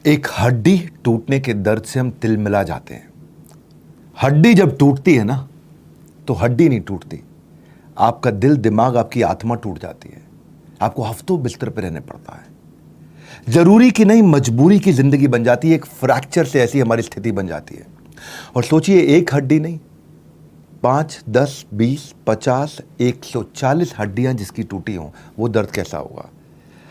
एक हड्डी टूटने के दर्द से हम तिलमिला जाते हैं। हड्डी जब टूटती है ना तो हड्डी नहीं टूटती, आपका दिल, दिमाग, आपकी आत्मा टूट जाती है। आपको हफ्तों बिस्तर पर रहने पड़ता है। जरूरी की नहीं, मजबूरी की जिंदगी बन जाती है। एक फ्रैक्चर से ऐसी हमारी स्थिति बन जाती है। और सोचिए, एक हड्डी नहीं, 5, 10, 20, 50, 140 हड्डियां जिसकी टूटी हों, वो दर्द कैसा होगा।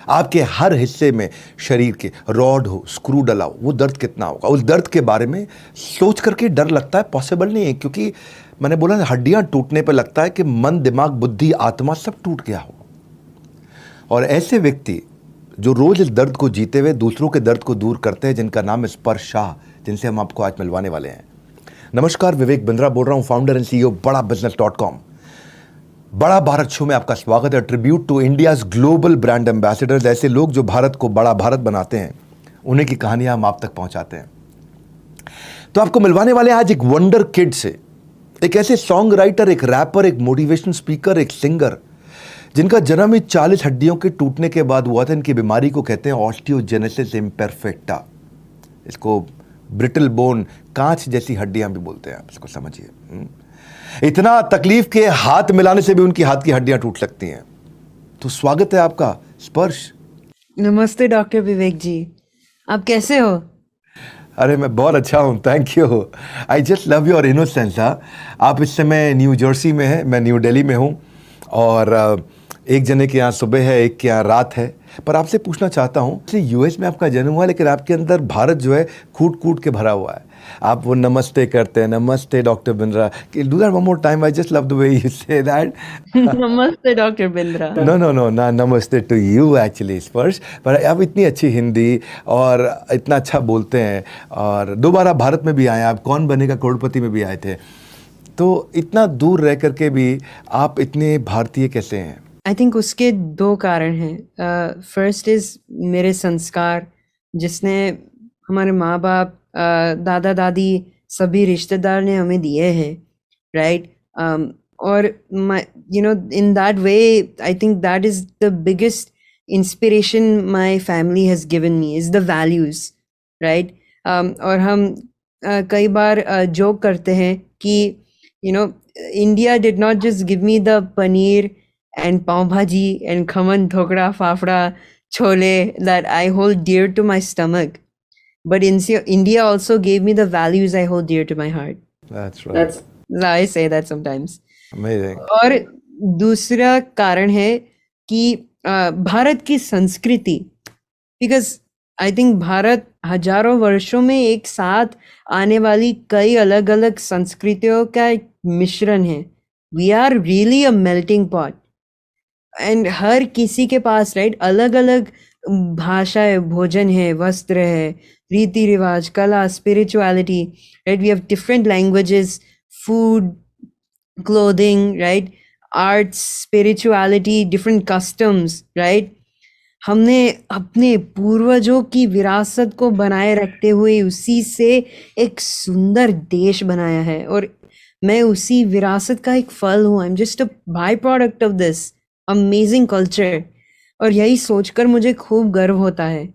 आपके हर हिस्से में शरीर के रॉड हो, स्क्रू डला हो, वो दर्द कितना होगा। उस दर्द के बारे में सोच करके डर लगता है, पॉसिबल नहीं है। क्योंकि मैंने बोला ना, हड्डियां टूटने पे लगता है कि मन, दिमाग, बुद्धि, आत्मा सब टूट गया हो। और ऐसे व्यक्ति जो रोज इस दर्द को जीते हुए दूसरों के दर्द को दूर करते हैं, जिनका नाम है स्पर्श शाह, जिनसे हम आपको आज मिलवाने वाले हैं। नमस्कार, विवेक बिंद्रा बोल रहा हूं, फाउंडर एंड CEO BadaBusiness.com। बड़ा भारत शो में आपका स्वागत है। Tribute to India's global brand ambassadors, ऐसे लोग जो भारत को बड़ा भारत बनाते हैं, उन्हीं की कहानियां हम आप तक पहुंचाते हैं। तो आपको मिलवाने वाले हैं आज एक वंडर किड से, एक ऐसे सॉन्ग राइटर, एक रैपर, एक मोटिवेशनल स्पीकर, एक सिंगर, जिनका जन्म ही 40 हड्डियों के टूटने के बाद हुआ था। इनकी बीमारी को कहते हैं ऑस्टियोजेनेसिस इम्परफेक्टा। इसको ब्रिटल बोन, कांच जैसी हड्डियां भी बोलते हैं, आप इसको समझिए। इतना तकलीफ के हाथ मिलाने से भी उनकी हाथ की हड्डियां टूट सकती हैं। तो स्वागत है आपका, स्पर्श। नमस्ते डॉक्टर विवेक जी, आप कैसे हो? अरे मैं बहुत अच्छा हूँ, thank you. I just love your innocence. आप इस समय न्यू जर्सी में हैं, मैं न्यू दिल्ली में हूँ। और एक जने के यहाँ सुबह है, एक के यहाँ रात है। पर आपसे पूछना चाहता हूँ, US में आपका जन्म हुआ, लेकिन आपके अंदर भारत जो है कूट कूट के भरा हुआ है। आप वो नमस्ते करते हैं, नमस्ते doctor Bindra. Do that one more time, I just love the way you say that. नमस्ते डॉक्टर बिंद्रा। नो ना, नमस्ते टू यू एक्चुअली स्पर्श। पर आप इतनी अच्छी हिंदी और इतना अच्छा बोलते हैं, और दोबारा भारत में भी आए, आप कौन बनेगा करोड़पति में भी आए थे। तो इतना दूर रह करके भी आप इतने भारतीय कैसे हैं? आई थिंक उसके दो कारण हैं। फर्स्ट इज मेरे संस्कार, जिसने हमारे माँ बाप, दादा दादी, सभी रिश्तेदार ने हमें दिए हैं, राइट। और in that way I think that is the biggest inspiration my family has given me, is the values, right. और हम कई बार जोक करते हैं कि India did not just give me the paneer and pav bhaji and khaman, thokda, fafda, chole that I hold dear to my stomach, but India also gave me the values I hold dear to my heart. That's right. I say that sometimes. Amazing. और दूसरा कारण है कि भारत की संस्कृति, because I think Bharat हजारों वर्षों में एक साथ आने वाली कई अलग अलग संस्कृतियों का एक मिश्रण है। We are really a melting pot, and हर किसी के पास, राइट, अलग अलग भाषा है, भोजन है, वस्त्र है, रीति रिवाज, कला, spirituality, right. We have different languages, food, clothing, right, arts, spirituality, different customs, right. हमने अपने पूर्वजों की विरासत को बनाए रखते हुए उसी से एक सुंदर देश बनाया है, और मैं उसी विरासत का एक फल हूँ। I am just a by product of this amazing culture, और यही सोचकर मुझे खूब गर्व होता है।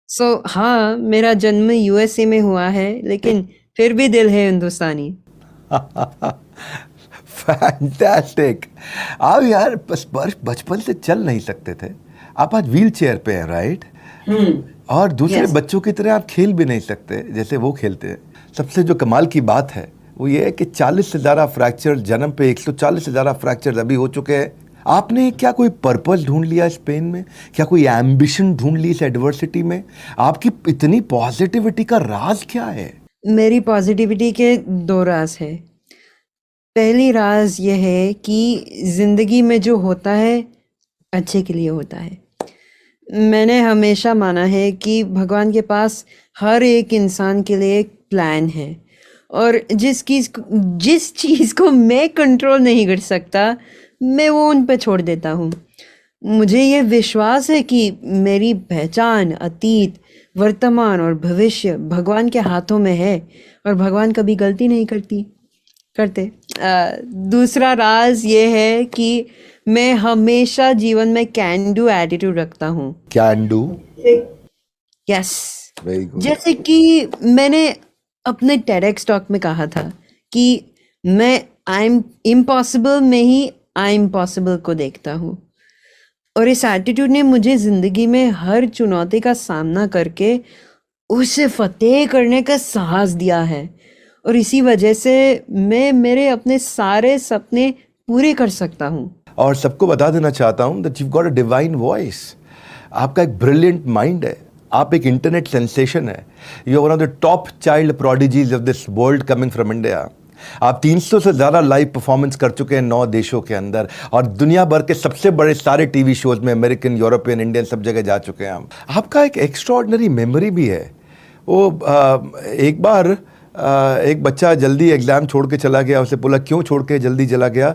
सो हाँ, मेरा जन्म USA में हुआ है, लेकिन फिर भी दिल है हिंदुस्तानी। फैंटास्टिक। आप यार बचपन से चल नहीं सकते थे, आप आज व्हील चेयर पे हैं, राइट। और दूसरे बच्चों की तरह आप खेल भी नहीं सकते जैसे वो खेलते हैं। सबसे जो कमाल की बात है वो ये है कि 40 से ज़्यादा फ्रैक्चर, जन्म पे 140 से ज़्यादा फ्रैक्चर अभी हो चुके हैं। आपने क्या कोई पर्पस ढूंढ लिया इस पेन में? क्या कोई एम्बिशन ढूंढ ली इस एडवर्सिटी में? आपकी इतनी पॉजिटिविटी का राज क्या है? मेरी पॉजिटिविटी के दो राज है। पहली राज ये है कि जिंदगी में जो होता है अच्छे के लिए होता है। मैंने हमेशा माना है कि भगवान के पास हर एक इंसान के लिए एक प्लान है, और जिस चीज़ को मैं कंट्रोल नहीं कर सकता, मैं वो उन पे छोड़ देता हूँ। मुझे ये विश्वास है कि मेरी पहचान, अतीत, वर्तमान और भविष्य भगवान के हाथों में है, और भगवान कभी गलती नहीं करते। दूसरा राज ये है कि मैं हमेशा जीवन में कैन डू एटीट्यूड रखता हूँ। Can do? Yes, very good. जैसे कि मैंने अपने TEDx टॉक में कहा था कि मैं आई एम इम्पॉसिबल में ही आई एम पॉसिबल को देखता हूँ, और इस एटीट्यूड ने मुझे जिंदगी में हर चुनौती का सामना करके उसे फतेह करने का साहस दिया है, और इसी वजह से मैं मेरे अपने सारे सपने पूरे कर सकता हूँ। और सबको बता देना चाहता हूँ that you got a divine voice. आपका एक ब्रिलियंट माइंड है, आप एक इंटरनेट सेंसेशन है, you are one of the top child prodigies of this world coming from India. आप 300 से ज़्यादा लाइव परफॉर्मेंस कर चुके हैं 9 देशों के अंदर, और दुनिया भर के सबसे बड़े सारे टीवी शोज में अमेरिकन, यूरोपियन, इंडियन सब जगह जा चुके हैं हम। आपका एक एक्स्ट्रॉर्डनरी मेमोरी भी है। वो एक बार एक बच्चा जल्दी एग्ज़ाम छोड़ के चला गया, उसे बोला क्यों छोड़ के जल्दी चला गया?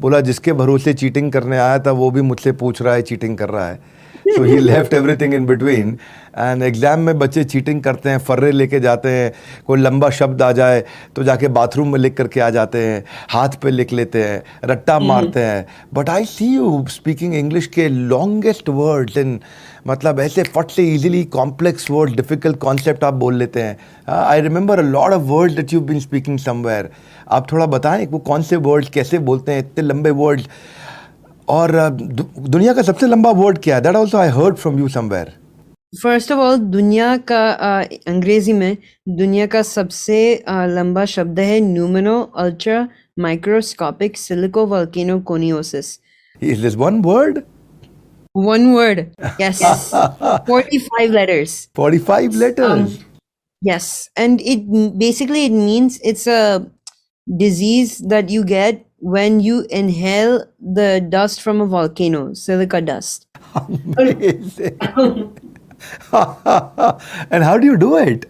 बोला जिसके भरोसे चीटिंग करने आया था वो भी मुझसे पूछ रहा है चीटिंग कर रहा है। So he left everything in between. And exam में बच्चे चीटिंग करते हैं, फर्रे लेके जाते हैं, कोई लंबा शब्द आ जाए तो जाके बाथरूम में लिख करके आ जाते हैं, हाथ पे लिख लेते हैं, रट्टा मारते हैं। But I see you speaking English के लॉन्गेस्ट वर्ड्स इन, मतलब ऐसे फट से easily complex word, difficult concept आप बोल लेते हैं। I remember a lot of words that you been speaking somewhere. आप थोड़ा बताएं वो कौन से वर्ड्स कैसे बोलते हैं, इतने लंबे वर्ड्स। और दुनिया का सबसे लंबा वर्ड क्या है? That also I heard from you somewhere. First of all, दुनिया का अंग्रेजी में दुनिया का सबसे लंबा शब्द है pneumonoultramicroscopicsilicovolcanoconiosis. Is this one word? One word. Yes. 45 letters. 45 letters. Yes. And basically it means it's a disease that you get when you inhale the dust from a volcano, silica dust. Amazing. And how do you do it?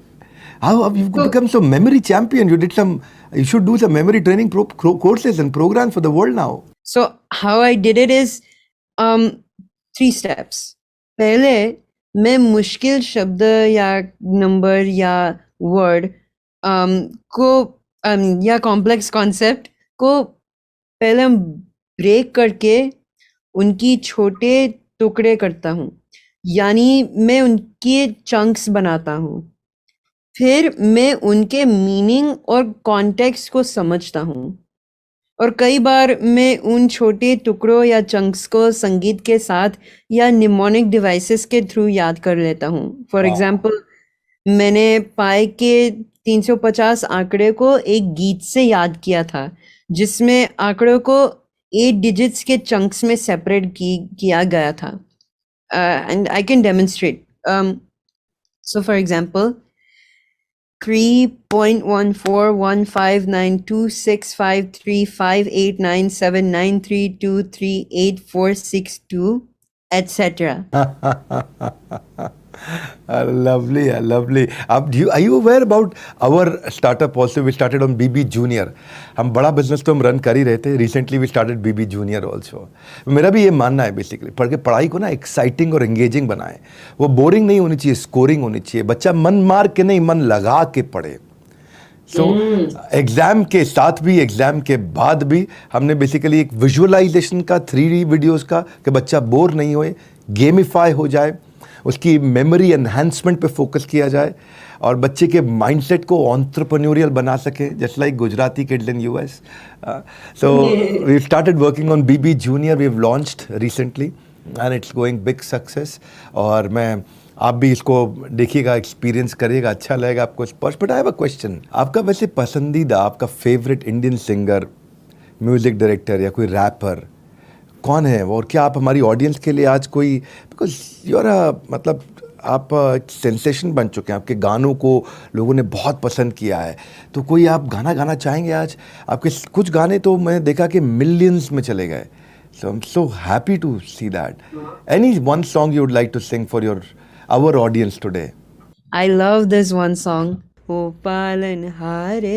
How have you become so memory champion? You should do some memory training courses and programs for the world now. So how I did it is 3 steps. पहले मैं मुश्किल शब्द या number या word को या complex concept को पहले हम ब्रेक करके उनकी छोटे टुकड़े करता हूँ, यानी मैं उनके चंक्स बनाता हूँ। फिर मैं उनके मीनिंग और कॉन्टेक्स्ट को समझता हूँ, और कई बार मैं उन छोटे टुकड़ों या चंक्स को संगीत के साथ या निमोनिक डिवाइसेस के थ्रू याद कर लेता हूँ। फॉर एग्जांपल, मैंने पाई के 350 आंकड़े को एक गीत से याद किया था, जिसमें आंकड़ों को 8 डिजिट्स के चंक्स में सेपरेट किया गया था। And I can demonstrate. So for example, 3.1415912653589793238462, etc. Lovely, lovely. Are you aware about our startup also? We started on BB Junior. हम बड़ा बिजनेस तो हम रन कर ही रहे थे. Recently we started BB Junior also. मेरा भी ये मानना है बेसिकली, पढ़ाई को ना एक्साइटिंग और एंगेजिंग बनाएं. वो बोरिंग नहीं होनी चाहिए, स्कोरिंग होनी चाहिए. बच्चा मन मार के नहीं, मन लगा के पढ़े. सो एग्ज़ाम के साथ भी, एग्ज़ाम के बाद भी हमने बेसिकली एक विजुअलाइजेशन का 3D वीडियोस का, कि बच्चा बोर नहीं होए, गेमिफाई हो जाए, उसकी मेमोरी एनहांसमेंट पे फोकस किया जाए, और बच्चे के माइंडसेट को एंटरप्रेन्योरियल बना सके, just like Gujarati kids in US. So we started working on BB Junior. We've launched recently and it's going big success. और मैं, आप भी इसको देखिएगा, एक्सपीरियंस करिएगा, अच्छा लगेगा आपको. But I have a question. आपका वैसे पसंदीदा, आपका favourite Indian singer, music director या कोई रैपर कौन है? और क्या आप हमारी ऑडियंस के लिए आज कोई, बिकॉज यू आर मतलब आप एक सेंसेशन बन चुके हैं, आपके गानों को लोगों ने बहुत पसंद किया है, तो कोई आप गाना गाना चाहेंगे आज? आपके कुछ गाने तो मैंने देखा कि मिलियंस में चले गए. So I am so happy to see that. Any one song you would like to sing for our audience today? I love this one song. ओ पालनहारे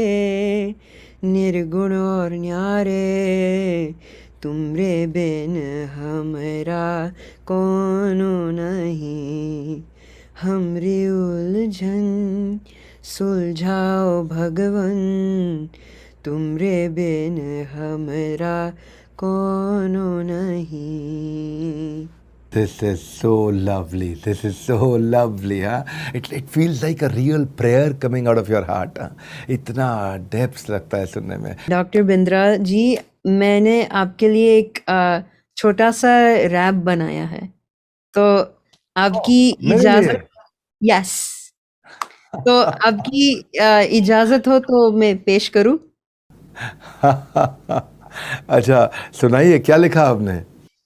निर्गुण और न्यारे, तुमरे बिन हमरा कोनो नहीं, हमरी उलझन सुलझाओ भगवन, तुमरे बिन हमरा कोनो नहीं. This is so lovely. This is so lovely. Huh? It feels like a real prayer coming out of your heart. Huh? इतना डेप्थ लगता है सुनने में. डॉक्टर बिंद्रा जी, मैंने आपके लिए एक छोटा सा रैप बनाया है, तो आपकी मेरे लिए? इजाजत, यस, तो आपकी इजाजत हो तो मैं पेश करूं? अच्छा, सुनाइए, क्या लिखा आपने?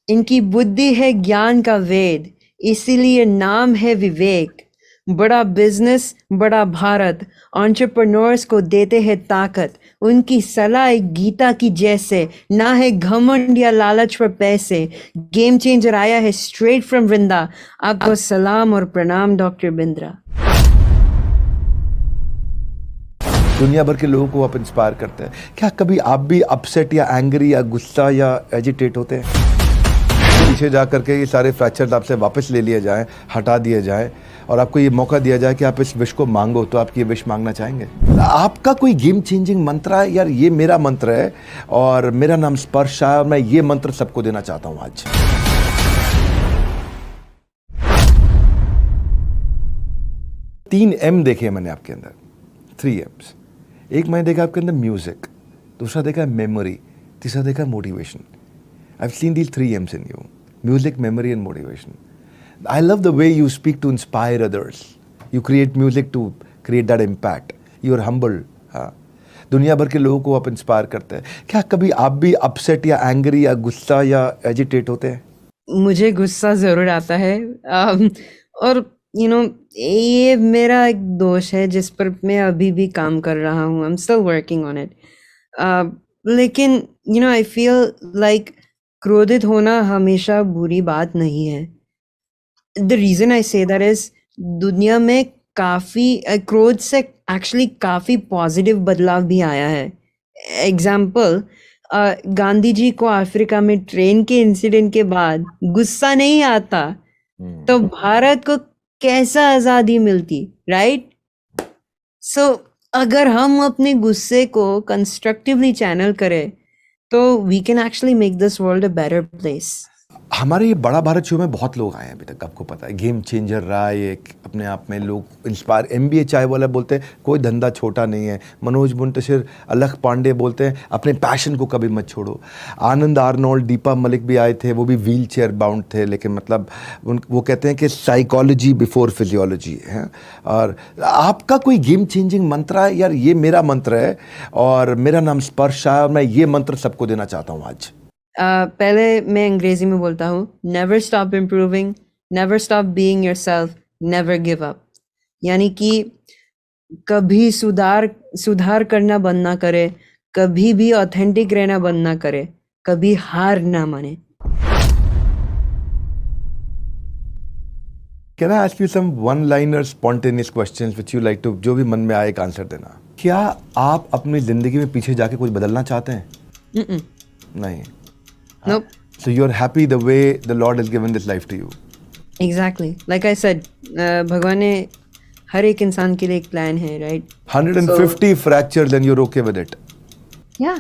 इनकी बुद्धि है ज्ञान का वेद, इसीलिए नाम है विवेक। बड़ा बिजनेस, बड़ा भारत, एंटरप्रेन्योर्स को देते हैं ताकत। उनकी सलाह एक गीता की जैसे, ना है घमंड या लालच पर पैसे। गेम चेंजर आया है स्ट्रेट फ्रॉम वृंदा। आपको सलाम और प्रणाम डॉक्टर बिंद्रा। दुनिया भर के लोगों को आप इंस्पायर करते हैं। क्या कभी आप भी अपसेट या एंग्री या गुस्सा या एजिटेट होते हैं? पीछे जा करके ये सारे फ्रैक्चर्स आपसे वापस ले लिए जाएं, हटा दिए जाएं और आपको ये मौका दिया जाए कि आप इस विश को मांगो, तो आप ये विश मांगना चाहेंगे? आपका कोई गेम चेंजिंग मंत्र है? यार ये मेरा मंत्र है और मेरा नाम स्पर्श है और मैं ये मंत्र सबको देना चाहता हूं आज। 3 M देखे मैंने आपके अंदर, 3 M's। एक मैंने देखा आपके अंदर म्यूजिक, दूसरा देखा मेमोरी, तीसरा देखा motivation. I've seen these 3 M's in you: music, memory, and motivation. I love the way you speak to inspire others. You create music to create that impact. You are humble. हाँ, दुनिया भर के लोगों को आप inspire करते हैं। क्या कभी आप भी अपसेट या एंग्री या गुस्सा या एजिटेट होते हैं? मुझे गुस्सा जरूर आता है, और ये मेरा एक दोष है जिस पर मैं अभी भी काम कर रहा हूँ। I'm still working on it. लेकिन I feel like क्रोधित होना हमेशा बुरी बात नहीं है। The reason I say that is, दुनिया में काफी क्रोध से एक्चुअली काफी पॉजिटिव बदलाव भी आया है। एग्जाम्पल, गांधी जी को अफ्रीका में ट्रेन के इंसिडेंट के बाद गुस्सा नहीं आता तो भारत को कैसा आजादी मिलती, राइट? सो अगर हम अपने गुस्से को कंस्ट्रक्टिवली चैनल करें तो we can actually make this world a better place. हमारे ये बड़ा भारत शो में बहुत लोग आए हैं अभी तक, आपको पता है। गेम चेंजर रहा है ये अपने आप में, लोग इंस्पायर। MBA चाय वाला बोलते हैं कोई धंधा छोटा नहीं है। मनोज मुंतशिर, अलख पांडे बोलते हैं अपने पैशन को कभी मत छोड़ो। आनंद आर्नोल्ड, दीपा मलिक भी आए थे, वो भी व्हील चेयर बाउंड थे, लेकिन मतलब वो कहते हैं कि साइकोलॉजी बिफोर फिजियोलॉजी है। और आपका कोई गेम चेंजिंग मंत्र है? यार ये मेरा मंत्र है और मेरा नाम स्पर्श है और मैं ये मंत्र सबको देना चाहता हूँ आज। पहले मैं अंग्रेजी में बोलता हूँ, never stop improving, never stop being yourself, never give up. यानी कि कभी सुधार करना बंद ना करे, कभी भी ऑथेंटिक रहना बंद ना करे, कभी हार ना माने। Can I ask you some one-liner spontaneous questions which you like to, जो भी मन में आए एक आंसर देना। क्या आप अपनी जिंदगी में पीछे जाके कुछ बदलना चाहते हैं? नहीं। Nope. So you're happy the way the Lord has given this life to you. Exactly. Like I said, भगवान ने हर एक इंसान के लिए एक प्लान है, right? 150 fractures and you're okay with it. Yeah.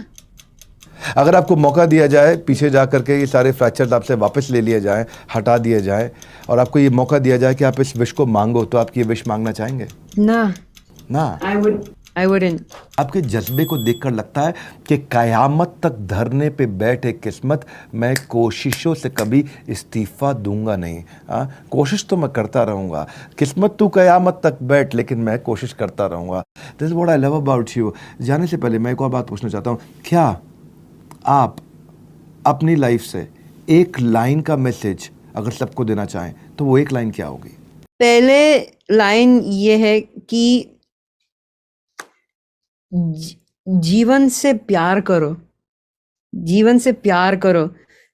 अगर आपको मौका दिया जाए पीछे जा करके ये सारे फ्रैक्चर्स आपसे वापस ले लिए जाएं, हटा दिए जाएं और आपको ये मौका दिया जाए कि आप इस विश को मांगो, तो आप ये विश मांगना चाहेंगे? ना। I wouldn't. आपके जज्बे को देखकर लगता है कि कयामत तक धरने पे बैठे किस्मत, मैं कोशिशों से कभी इस्तीफा दूंगा नहीं। कोशिश तो मैं करता रहूंगा। किस्मत तू कयामत तक बैठ, लेकिन मैं कोशिश करता रहूंगा। This is what I love about you. जाने से पहले मैं एक और बात पूछना चाहता हूँ। क्या आप अपनी लाइफ से एक लाइन का मैसेज अगर सबको देना चाहें तो वो एक लाइन क्या होगी? पहले लाइन ये है कि जीवन से प्यार करो, जीवन से प्यार करो।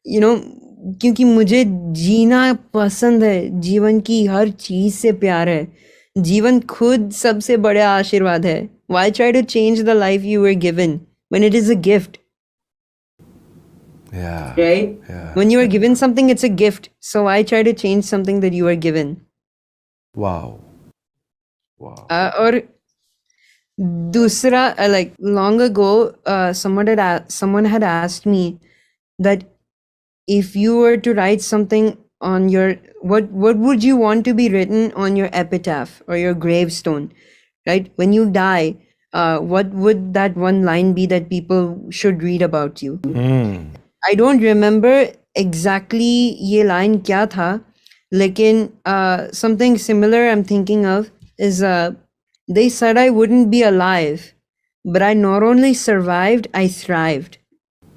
क्योंकि मुझे जीना पसंद है, जीवन की हर चीज से प्यार है। जीवन खुद सबसे बड़ा आशीर्वाद है। Why try to change the life you were given when it is a gift? Yeah. Right? Yeah. When you are given something, it's a gift. So why try to change something that you are given? Wow. और दूसरा, like long ago, someone had asked me that if you were to write something on your what would you want to be written on your epitaph or your gravestone, right? When you die, what would that one line be that people should read about you? I don't remember exactly ये line क्या था, लेकिन something similar I'm thinking of is they said I wouldn't be alive, but I not only survived, I thrived.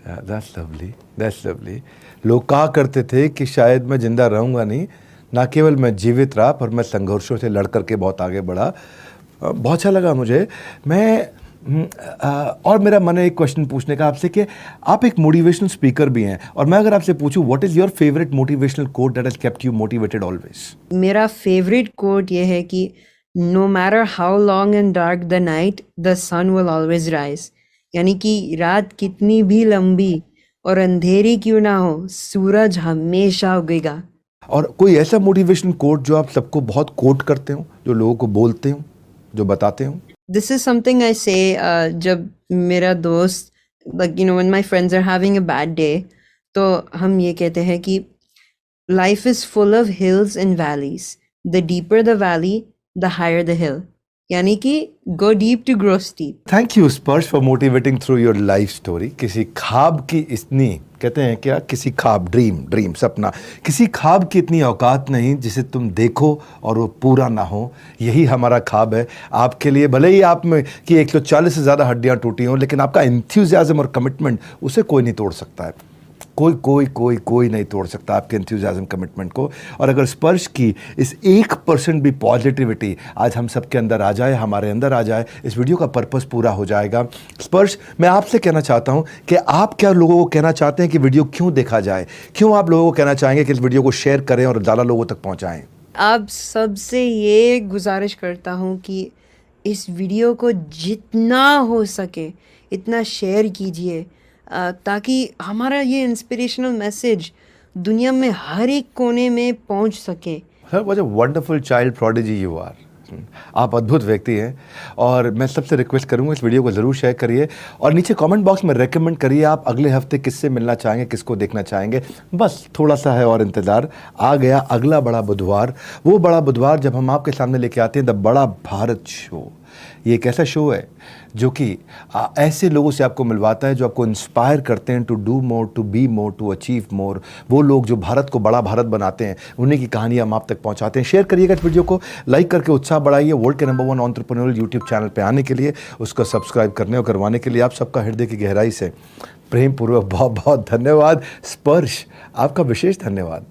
That's lovely, that's lovely. लोग कहा करते थे कि शायद मैं जिंदा रहूंगा नहीं, ना केवल मैं जीवित रहा पर मैं संघर्षों से लड़ करके बहुत आगे बढ़ा। बहुत अच्छा लगा मुझे। और मेरा मन है एक क्वेश्चन पूछने का आपसे कि आप एक मोटिवेशनल स्पीकर भी हैं, और मैं अगर आपसे पूछूं what is your favourite motivational quote that has kept you motivated always? मेरा फेवरेट कोट ये है कि no matter how long and dark the night, the sun will always rise. यानी कि रात कितनी भी लंबी और अंधेरी क्यों ना हो, सूरज हमेशा उगेगा। और कोई ऐसा मोटिवेशनल कोट जो आप सबको बहुत कोट करते हो, जो लोगों को बोलते हो, जो बताते हो? This is something I say जब मेरा दोस्त, like you know, when my friends are having a bad day, तो हम ये कहते हैं कि life is full of hills and valleys. The deeper the valley, the higher the hill. यानी कि go deep to grow steep. Thank you Sparsh for motivating through your life story. किसी ख्वाब की इतनी, कहते हैं क्या, किसी ख्वाब, ड्रीम सपना, किसी ख्वाब की इतनी औकात नहीं जिसे तुम देखो और वो पूरा ना हो। यही हमारा ख्वाब है आपके लिए। भले ही आप में कि 140 से ज़्यादा हड्डियाँ टूटी हों, लेकिन आपका एंथुसियाज्म और कमिटमेंट उसे कोई नहीं तोड़ सकता है। कोई नहीं तोड़ सकता आपके एंथुसियाज्म कमिटमेंट को। और अगर स्पर्श की इस 1% भी पॉजिटिविटी आज हम सबके अंदर आ जाए, हमारे अंदर आ जाए, इस वीडियो का पर्पस पूरा हो जाएगा। स्पर्श, मैं आपसे कहना चाहता हूं कि आप क्या लोगों को कहना चाहते हैं कि वीडियो क्यों देखा जाए? क्यों आप लोगों को कहना चाहेंगे कि इस वीडियो को शेयर करें और ज़्यादा लोगों तक पहुँचाएँ? आप सबसे ये गुजारिश करता हूँ कि इस वीडियो को जितना हो सके इतना शेयर कीजिए, ताकि हमारा ये इंस्पिरेशनल मैसेज दुनिया में हर एक कोने में पहुंच सके। What a wonderful child prodigy you are. आप अद्भुत व्यक्ति हैं, और मैं सबसे रिक्वेस्ट करूंगा इस वीडियो को ज़रूर शेयर करिए और नीचे कमेंट बॉक्स में रेकमेंड करिए आप अगले हफ्ते किससे मिलना चाहेंगे, किसको देखना चाहेंगे। बस थोड़ा सा है और इंतज़ार। आ गया अगला बड़ा बुधवार, वो बड़ा बुधवार जब हम आपके सामने लेके आते हैं द बड़ा भारत शो। ये एक ऐसा शो है जो कि ऐसे लोगों से आपको मिलवाता है जो आपको इंस्पायर करते हैं to do more, to be more, to achieve more. वो लोग जो भारत को बड़ा भारत बनाते हैं, उन्हीं की कहानियाँ हम आप तक पहुंचाते हैं। शेयर करिएगा इस वीडियो को, लाइक करके उत्साह बढ़ाइए। वर्ल्ड के नंबर 1 एंटरप्रेन्योरियल यूट्यूब चैनल पे आने के लिए, उसको सब्सक्राइब करने और करवाने के लिए आप सबका हृदय की गहराई से प्रेम पूर्वक बहुत बहुत धन्यवाद। स्पर्श, आपका विशेष धन्यवाद।